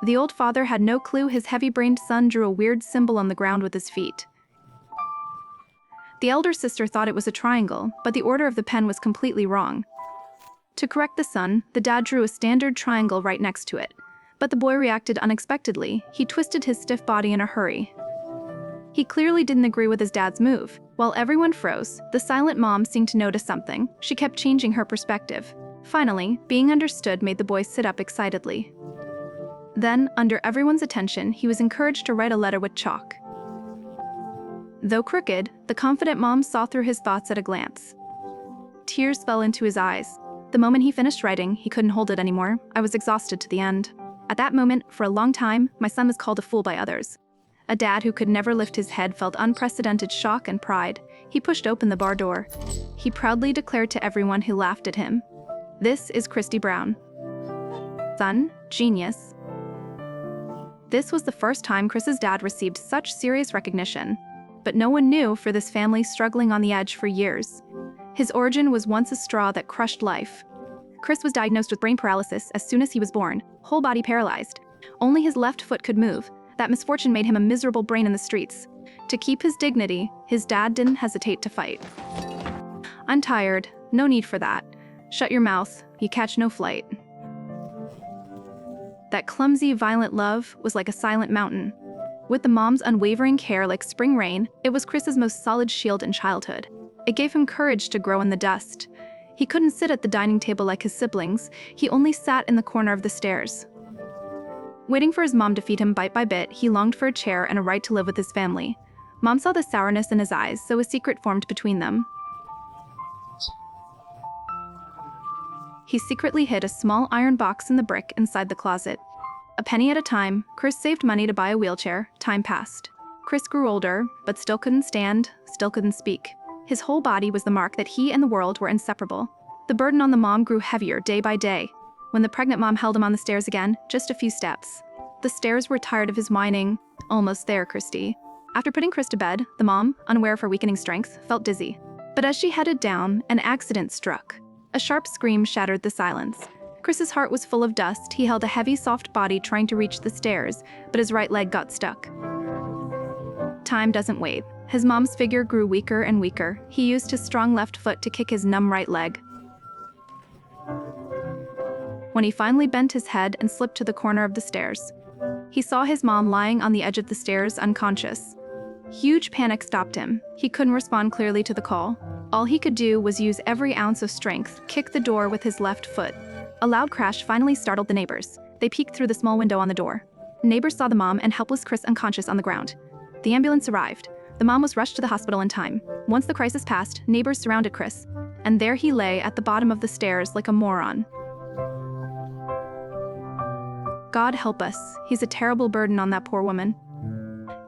The old father had no clue his heavy-brained son drew a weird symbol on the ground with his feet. The elder sister thought it was a triangle, but the order of the pen was completely wrong. To correct the son, the dad drew a standard triangle right next to it. But the boy reacted unexpectedly. He twisted his stiff body in a hurry. He clearly didn't agree with his dad's move. While everyone froze, the silent mom seemed to notice something. She kept changing her perspective. Finally, being understood made the boy sit up excitedly. Then, under everyone's attention, he was encouraged to write a letter with chalk. Though crooked, the confident mom saw through his thoughts at a glance. Tears fell into his eyes. The moment he finished writing, he couldn't hold it anymore. I was exhausted to the end. At that moment, for a long time, my son was called a fool by others. A dad who could never lift his head felt unprecedented shock and pride. He pushed open the bar door. He proudly declared to everyone who laughed at him, "This is Christy Brown. Son, genius." This was the first time Chris's dad received such serious recognition. But no one knew for this family struggling on the edge for years. His origin was once a straw that crushed life. Chris was diagnosed with brain paralysis as soon as he was born, whole body paralyzed. Only his left foot could move. That misfortune made him a miserable brain in the streets. To keep his dignity, his dad didn't hesitate to fight. "I'm tired. No need for that. Shut your mouth. You catch no flight." That clumsy, violent love was like a silent mountain. With the mom's unwavering care like spring rain, it was Chris's most solid shield in childhood. It gave him courage to grow in the dust. He couldn't sit at the dining table like his siblings. He only sat in the corner of the stairs. Waiting for his mom to feed him bite by bit, he longed for a chair and a right to live with his family. Mom saw the sourness in his eyes, so a secret formed between them. He secretly hid a small iron box in the brick inside the closet. A penny at a time, Chris saved money to buy a wheelchair. Time passed. Chris grew older, but still couldn't stand, still couldn't speak. His whole body was the mark that he and the world were inseparable. The burden on the mom grew heavier day by day. When the pregnant mom held him on the stairs again, just a few steps. The stairs were tired of his whining. "Almost there, Christy." After putting Chris to bed, the mom, unaware of her weakening strength, felt dizzy. But as she headed down, an accident struck. A sharp scream shattered the silence. Chris's heart was full of dust. He held a heavy, soft body trying to reach the stairs, but his right leg got stuck. Time doesn't wait. His mom's figure grew weaker and weaker. He used his strong left foot to kick his numb right leg. When he finally bent his head and slipped to the corner of the stairs, he saw his mom lying on the edge of the stairs, unconscious. Huge panic stopped him. He couldn't respond clearly to the call. All he could do was use every ounce of strength, kick the door with his left foot. A loud crash finally startled the neighbors. They peeked through the small window on the door. Neighbors saw the mom and helpless Chris unconscious on the ground. The ambulance arrived. The mom was rushed to the hospital in time. Once the crisis passed, neighbors surrounded Chris, and there he lay at the bottom of the stairs like a moron. God help us, he's a terrible burden on that poor woman.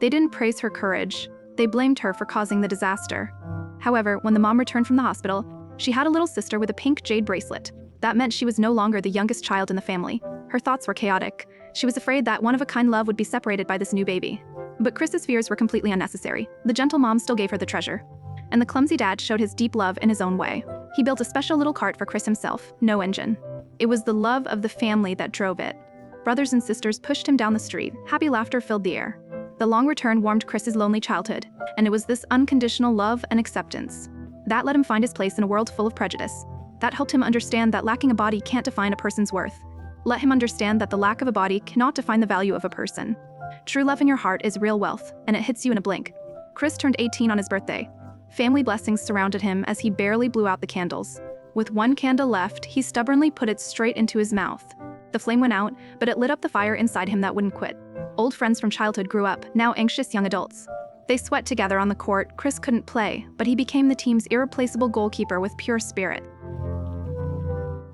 They didn't praise her courage. They blamed her for causing the disaster. However, when the mom returned from the hospital, she had a little sister with a pink jade bracelet. That meant she was no longer the youngest child in the family. Her thoughts were chaotic. She was afraid that one-of-a-kind love would be separated by this new baby. But Chris's fears were completely unnecessary. The gentle mom still gave her the treasure. And the clumsy dad showed his deep love in his own way. He built a special little cart for Chris himself, no engine. It was the love of the family that drove it. Brothers and sisters pushed him down the street. Happy laughter filled the air. The long return warmed Chris's lonely childhood, and it was this unconditional love and acceptance that let him find his place in a world full of prejudice. That helped him understand that lacking a body can't define a person's worth. Let him understand that the lack of a body cannot define the value of a person. True love in your heart is real wealth, and it hits you in a blink. Chris turned 18 on his birthday. Family blessings surrounded him as he barely blew out the candles. With one candle left, he stubbornly put it straight into his mouth. The flame went out, but it lit up the fire inside him that wouldn't quit. Old friends from childhood grew up, now anxious young adults. They sweat together on the court. Chris couldn't play, but he became the team's irreplaceable goalkeeper with pure spirit.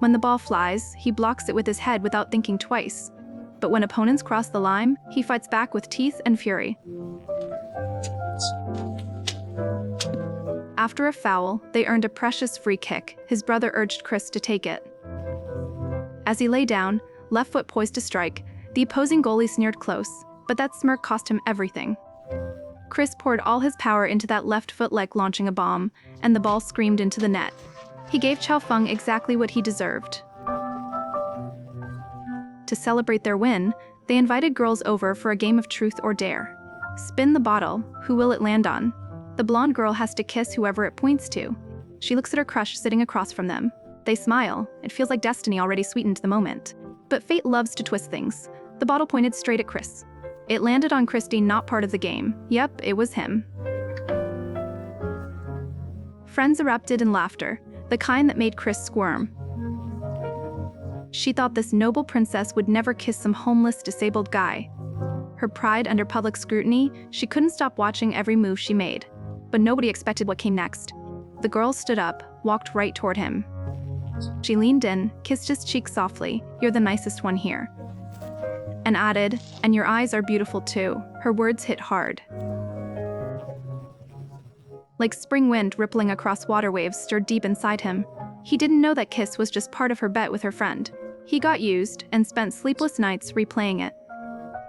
When the ball flies, he blocks it with his head without thinking twice. But when opponents cross the line, he fights back with teeth and fury. After a foul, they earned a precious free kick. His brother urged Chris to take it. As he lay down, left foot poised to strike, the opposing goalie sneered close, but that smirk cost him everything. Chris poured all his power into that left foot like launching a bomb, and the ball screamed into the net. He gave Chao Feng exactly what he deserved. To celebrate their win, They invited girls over for a game of truth or dare. Spin the bottle, who will it land on? The blonde girl has to kiss whoever it points to. She looks at her crush sitting across from them. They smile. It feels like destiny already sweetened the moment. But fate loves to twist things. The bottle pointed straight at Chris. It landed on Christy, not part of the game. Yep, it was him. Friends erupted in laughter, the kind that made Chris squirm. She thought this noble princess would never kiss some homeless, disabled guy. Her pride under public scrutiny, she couldn't stop watching every move she made. But nobody expected what came next. The girl stood up, walked right toward him. She leaned in, kissed his cheek softly. "You're the nicest one here." And added, "And your eyes are beautiful too." Her words hit hard. Like spring wind rippling across water waves stirred deep inside him. He didn't know that kiss was just part of her bet with her friend. He got used and spent sleepless nights replaying it.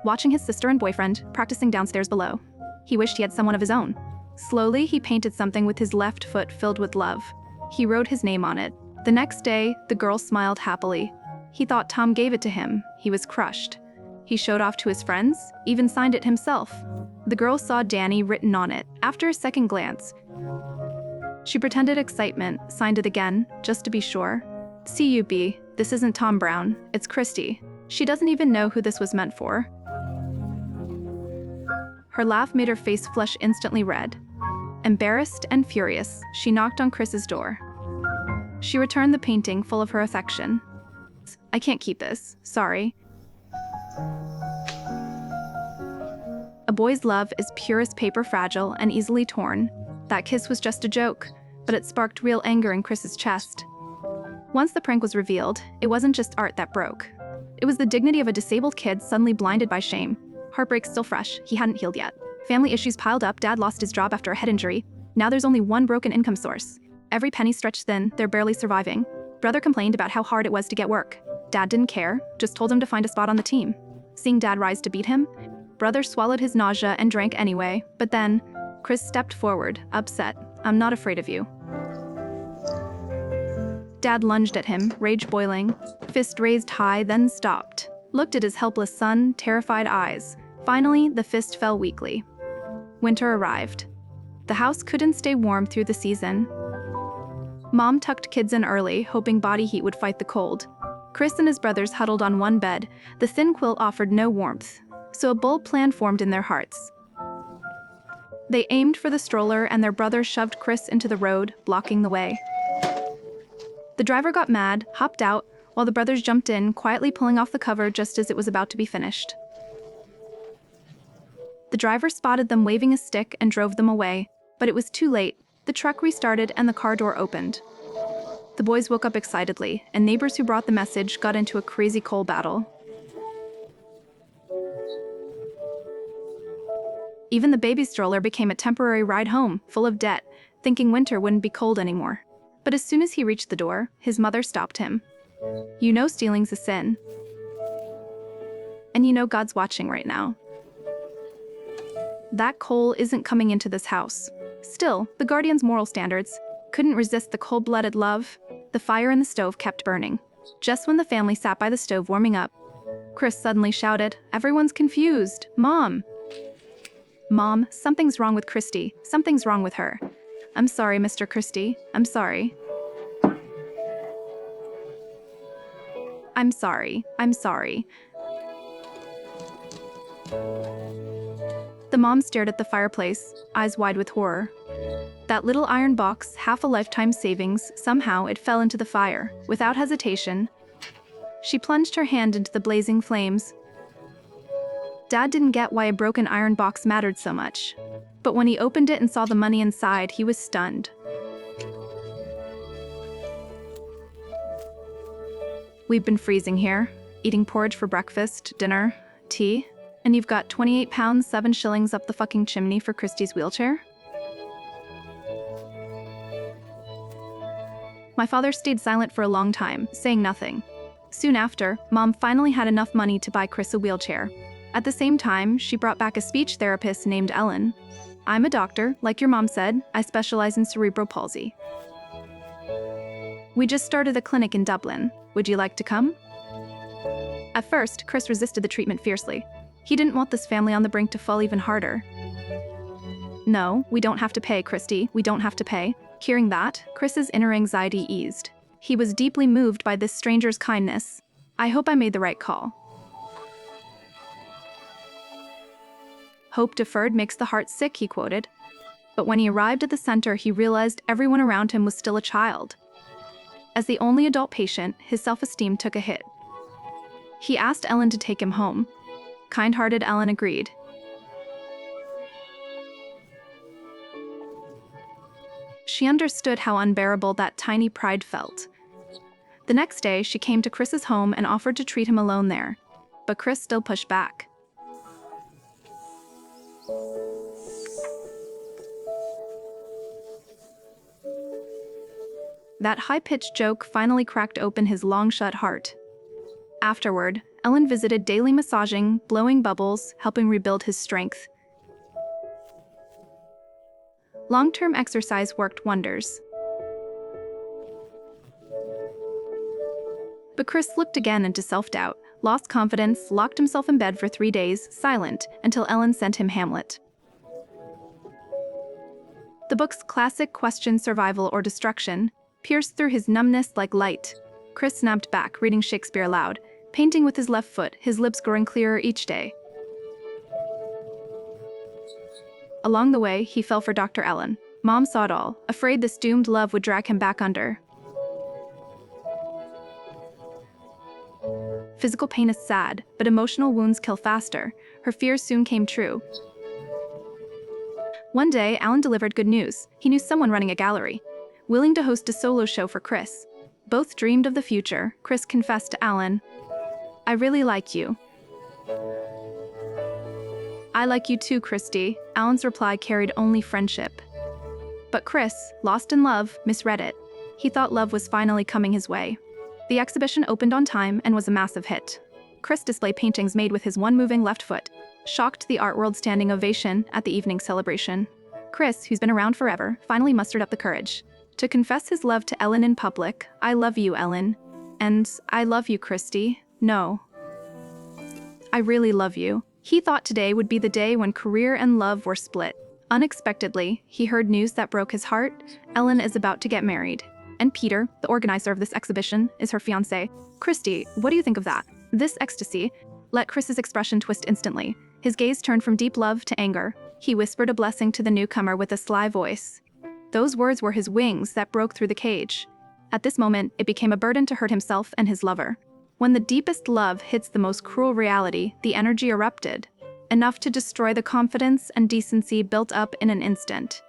Watching his sister and boyfriend practicing downstairs below. He wished he had someone of his own. Slowly, he painted something with his left foot filled with love. He wrote his name on it. The next day, the girl smiled happily. He thought Tom gave it to him. He was crushed. He showed off to his friends, even signed it himself. The girl saw Danny written on it. After a second glance, she pretended excitement, signed it again, just to be sure. "CUB, this isn't Tom Brown, it's Christy." She doesn't even know who this was meant for. Her laugh made her face flush instantly red. Embarrassed and furious, she knocked on Chris's door. She returned the painting full of her affection. "I can't keep this, sorry." A boy's love is pure as paper, fragile and easily torn. That kiss was just a joke, but it sparked real anger in Chris's chest. Once the prank was revealed, it wasn't just art that broke. It was the dignity of a disabled kid suddenly blinded by shame. Heartbreak still fresh, he hadn't healed yet. Family issues piled up, dad lost his job after a head injury. Now there's only one broken income source. Every penny stretched thin, they're barely surviving. Brother complained about how hard it was to get work. Dad didn't care, just told him to find a spot on the team. Seeing dad rise to beat him, brother swallowed his nausea and drank anyway. But then, Chris stepped forward, upset. "I'm not afraid of you." Dad lunged at him, rage boiling, fist raised high, then stopped. Looked at his helpless son, terrified eyes. Finally, the fist fell weakly. Winter arrived. The house couldn't stay warm through the season. Mom tucked kids in early, hoping body heat would fight the cold. Chris and his brothers huddled on one bed. The thin quilt offered no warmth, so a bold plan formed in their hearts. They aimed for the stroller and their brother shoved Chris into the road, blocking the way. The driver got mad, hopped out, while the brothers jumped in, quietly pulling off the cover just as it was about to be finished. The driver spotted them waving a stick and drove them away, but it was too late. The truck restarted and the car door opened. The boys woke up excitedly, and neighbors who brought the message got into a crazy coal battle. Even the baby stroller became a temporary ride home, full of debt, thinking winter wouldn't be cold anymore. But as soon as he reached the door, his mother stopped him. "You know stealing's a sin. And you know God's watching right now. That coal isn't coming into this house." Still, the guardian's moral standards couldn't resist the cold-blooded love. The fire in the stove kept burning. Just when the family sat by the stove warming up, Chris suddenly shouted, "Everyone's confused. Mom! Mom, something's wrong with Christy. Something's wrong with her. I'm sorry, Mr. Christy. I'm sorry. I'm sorry. I'm sorry." The mom stared at the fireplace, eyes wide with horror. That little iron box, half a lifetime's savings, somehow it fell into the fire. Without hesitation, she plunged her hand into the blazing flames. Dad didn't get why a broken iron box mattered so much. But when he opened it and saw the money inside, he was stunned. "We've been freezing here, eating porridge for breakfast, dinner, tea, and you've got 28 pounds, 7 shillings up the fucking chimney for Christy's wheelchair?" My father stayed silent for a long time, saying nothing. Soon after, Mom finally had enough money to buy Chris a wheelchair. At the same time, she brought back a speech therapist named Ellen. "I'm a doctor, like your mom said. I specialize in cerebral palsy. We just started a clinic in Dublin. Would you like to come?" At first, Chris resisted the treatment fiercely. He didn't want this family on the brink to fall even harder. "No, we don't have to pay, Christy. We don't have to pay." Hearing that, Chris's inner anxiety eased. He was deeply moved by this stranger's kindness. "I hope I made the right call." "Hope deferred makes the heart sick," he quoted. But when he arrived at the center, he realized everyone around him was still a child. As the only adult patient, his self-esteem took a hit. He asked Ellen to take him home. Kind-hearted Ellen agreed. She understood how unbearable that tiny pride felt. The next day, she came to Chris's home and offered to treat him alone there. But Chris still pushed back. That high-pitched joke finally cracked open his long-shut heart. Afterward, Ellen visited daily massaging, blowing bubbles, helping rebuild his strength. Long-term exercise worked wonders. But Chris slipped again into self-doubt, lost confidence, locked himself in bed for 3 days, silent, until Ellen sent him Hamlet. The book's classic question, survival or destruction, pierced through his numbness like light. Chris snapped back, reading Shakespeare aloud, painting with his left foot, his lips growing clearer each day. Along the way, he fell for Dr. Ellen. Mom saw it all, afraid this doomed love would drag him back under. Physical pain is sad, but emotional wounds kill faster. Her fears soon came true. One day, Alan delivered good news. He knew someone running a gallery, willing to host a solo show for Chris. Both dreamed of the future. Chris confessed to Alan, "I really like you." "I like you too, Christy." Alan's reply carried only friendship. But Chris, lost in love, misread it. He thought love was finally coming his way. The exhibition opened on time and was a massive hit. Chris displayed paintings made with his one moving left foot, shocked the art world standing ovation at the evening celebration. Chris, who's been around forever, finally mustered up the courage to confess his love to Ellen in public. "I love you, Ellen." And "I love you, Christy." "No. I really love you." He thought today would be the day when career and love were split. Unexpectedly, he heard news that broke his heart. Ellen is about to get married. And Peter, the organizer of this exhibition, is her fiancé. "Christy, what do you think of that?" This ecstasy let Chris's expression twist instantly. His gaze turned from deep love to anger. He whispered a blessing to the newcomer with a sly voice. Those words were his wings that broke through the cage. At this moment, it became a burden to hurt himself and his lover. When the deepest love hits the most cruel reality, the energy erupted, enough to destroy the confidence and decency built up in an instant.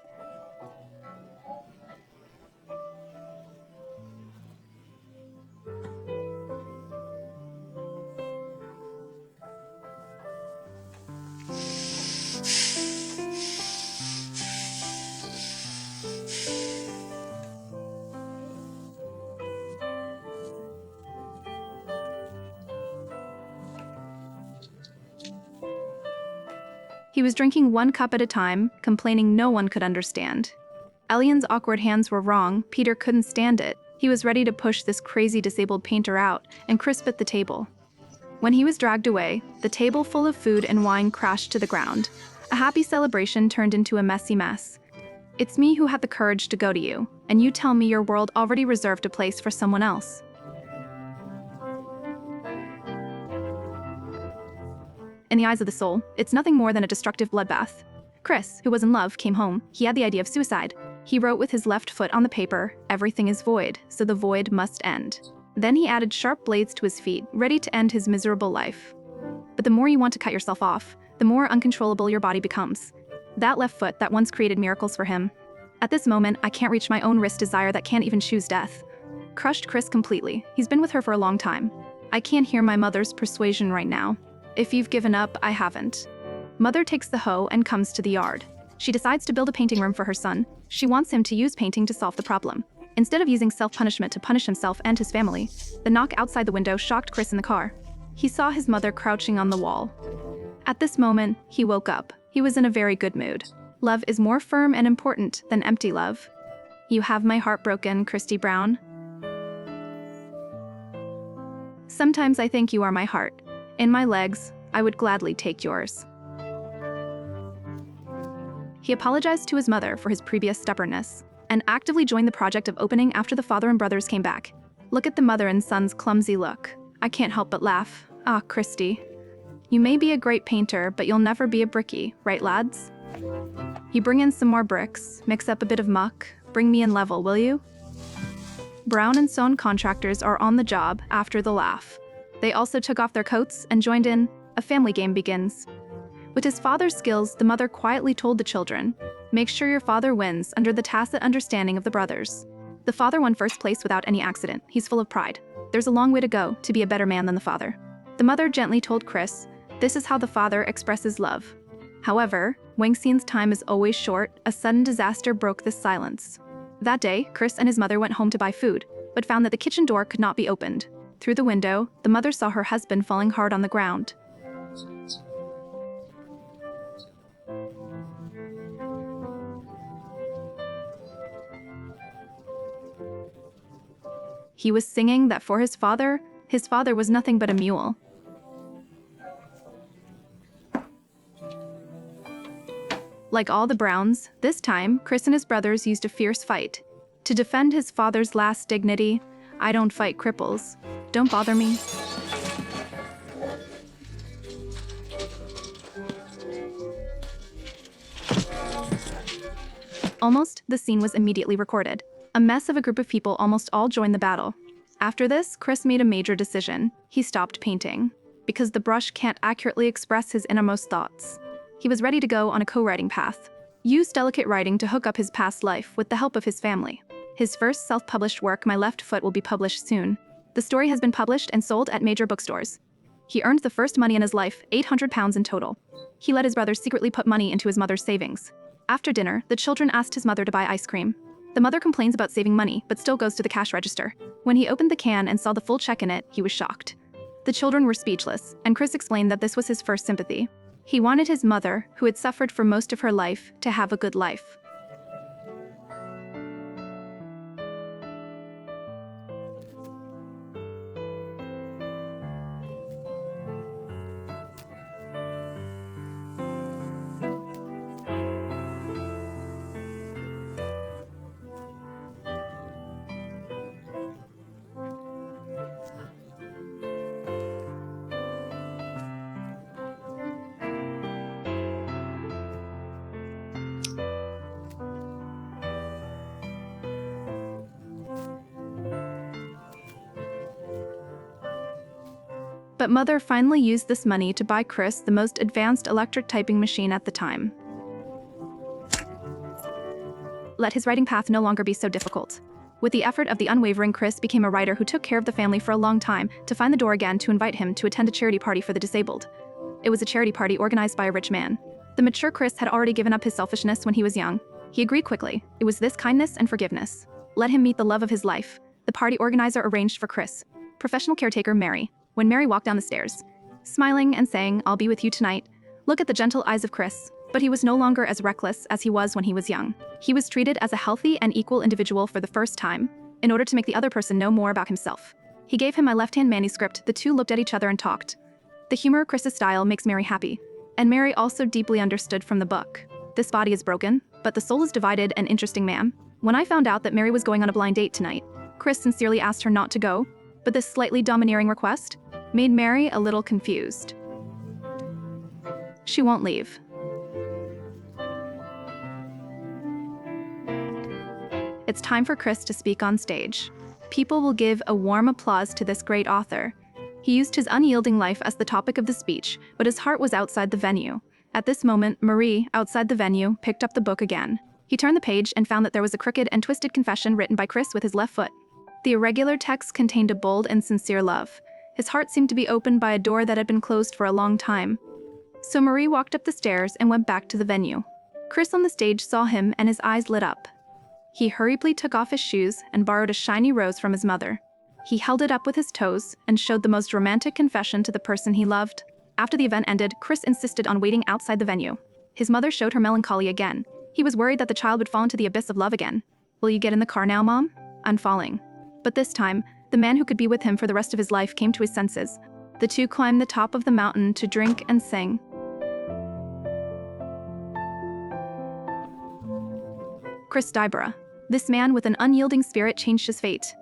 He was drinking one cup at a time, complaining no one could understand. Elian's awkward hands were wrong. Peter couldn't stand it. He was ready to push this crazy disabled painter out and crisp at the table. When he was dragged away, the table full of food and wine crashed to the ground. A happy celebration turned into a messy mess. "It's me who had the courage to go to you, and you tell me your world already reserved a place for someone else." In the eyes of the soul, it's nothing more than a destructive bloodbath. Chris, who was in love, came home. He had the idea of suicide. He wrote with his left foot on the paper, "Everything is void, so the void must end." Then he added sharp blades to his feet, ready to end his miserable life. But the more you want to cut yourself off, the more uncontrollable your body becomes. That left foot that once created miracles for him. At this moment, I can't reach my own wrist desire that can't even choose death. Crushed Chris completely. He's been with her for a long time. I can't hear my mother's persuasion right now. If you've given up, I haven't. Mother takes the hoe and comes to the yard. She decides to build a painting room for her son. She wants him to use painting to solve the problem. Instead of using self-punishment to punish himself and his family, the knock outside the window shocked Chris in the car. He saw his mother crouching on the wall. At this moment, he woke up. He was in a very good mood. Love is more firm and important than empty love. "You have my heart broken, Christy Brown." Sometimes I think you are my heart. In my legs, I would gladly take yours. He apologized to his mother for his previous stubbornness and actively joined the project of opening after the father and brothers came back. Look at the mother and son's clumsy look. I can't help but laugh. Ah, Christy. You may be a great painter, but you'll never be a brickie, right lads? You bring in some more bricks, mix up a bit of muck, bring me in level, will you? Brown and Son contractors are on the job after the laugh. They also took off their coats and joined in. A family game begins. With his father's skills, the mother quietly told the children, "Make sure your father wins," under the tacit understanding of the brothers. The father won first place without any accident. He's full of pride. There's a long way to go to be a better man than the father. The mother gently told Chris, this is how the father expresses love. However, Wangxian's time is always short. A sudden disaster broke this silence. That day, Chris and his mother went home to buy food, but found that the kitchen door could not be opened. Through the window, the mother saw her husband falling hard on the ground. He was singing that for his father was nothing but a mule. Like all the Browns, this time, Chris and his brothers used a fierce fight. To defend his father's last dignity, I don't fight cripples. Don't bother me. Almost, the scene was immediately recorded. A mess of a group of people almost all joined the battle. After this, Chris made a major decision. He stopped painting, because the brush can't accurately express his innermost thoughts. He was ready to go on a co-writing path. Use delicate writing to hook up his past life with the help of his family. His first self-published work, My Left Foot, will be published soon. The story has been published and sold at major bookstores. He earned the first money in his life, £800 in total. He let his brothers secretly put money into his mother's savings. After dinner, the children asked his mother to buy ice cream. The mother complains about saving money, but still goes to the cash register. When he opened the can and saw the full check in it, he was shocked. The children were speechless, and Chris explained that this was his first sympathy. He wanted his mother, who had suffered for most of her life, to have a good life. But mother finally used this money to buy Chris the most advanced electric typing machine at the time. Let his writing path no longer be so difficult. With the effort of the unwavering Chris became a writer who took care of the family for a long time to find the door again to invite him to attend a charity party for the disabled. It was a charity party organized by a rich man. The mature Chris had already given up his selfishness when he was young. He agreed quickly. It was this kindness and forgiveness. Let him meet the love of his life. The party organizer arranged for Chris. Professional caretaker Mary. When Mary walked down the stairs, smiling and saying, "I'll be with you tonight," look at the gentle eyes of Chris. But he was no longer as reckless as he was when he was young. He was treated as a healthy and equal individual for the first time, in order to make the other person know more about himself. He gave him my left-hand manuscript. The two looked at each other and talked. The humor of Chris's style makes Mary happy, and Mary also deeply understood from the book. This body is broken, but the soul is divided. An interesting man. When I found out that Mary was going on a blind date tonight, Chris sincerely asked her not to go, but this slightly domineering request made Mary a little confused. She won't leave. It's time for Chris to speak on stage. People will give a warm applause to this great author. He used his unyielding life as the topic of the speech, but his heart was outside the venue. At this moment, Marie, outside the venue, picked up the book again. He turned the page and found that there was a crooked and twisted confession written by Chris with his left foot. The irregular text contained a bold and sincere love. His heart seemed to be opened by a door that had been closed for a long time. So Marie walked up the stairs and went back to the venue. Chris on the stage saw him and his eyes lit up. He hurriedly took off his shoes and borrowed a shiny rose from his mother. He held it up with his toes and showed the most romantic confession to the person he loved. After the event ended, Chris insisted on waiting outside the venue. His mother showed her melancholy again. He was worried that the child would fall into the abyss of love again. "Will you get in the car now, Mom? I'm falling." But this time, The man who could be with him for the rest of his life came to his senses. The two climbed the top of the mountain to drink and sing. Chris Dybera. This man with an unyielding spirit changed his fate.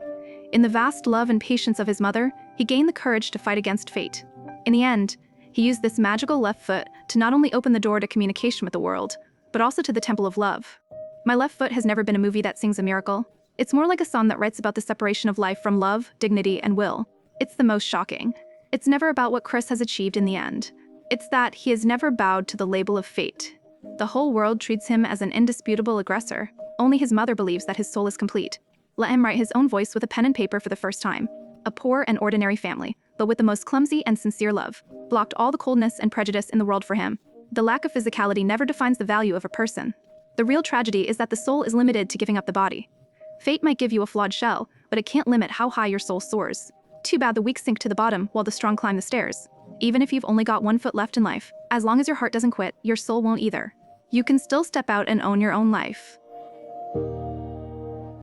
In the vast love and patience of his mother, he gained the courage to fight against fate. In the end, he used this magical left foot to not only open the door to communication with the world, but also to the temple of love. My Left Foot has never been a movie that sings a miracle. It's more like a song that writes about the separation of life from love, dignity, and will. It's the most shocking. It's never about what Chris has achieved in the end. It's that he has never bowed to the label of fate. The whole world treats him as an indisputable aggressor. Only his mother believes that his soul is complete. Let him write his own voice with a pen and paper for the first time. A poor and ordinary family, but with the most clumsy and sincere love, blocked all the coldness and prejudice in the world for him. The lack of physicality never defines the value of a person. The real tragedy is that the soul is limited to giving up the body. Fate might give you a flawed shell, but it can't limit how high your soul soars. Too bad the weak sink to the bottom while the strong climb the stairs. Even if you've only got 1 foot left in life, as long as your heart doesn't quit, your soul won't either. You can still step out and own your own life.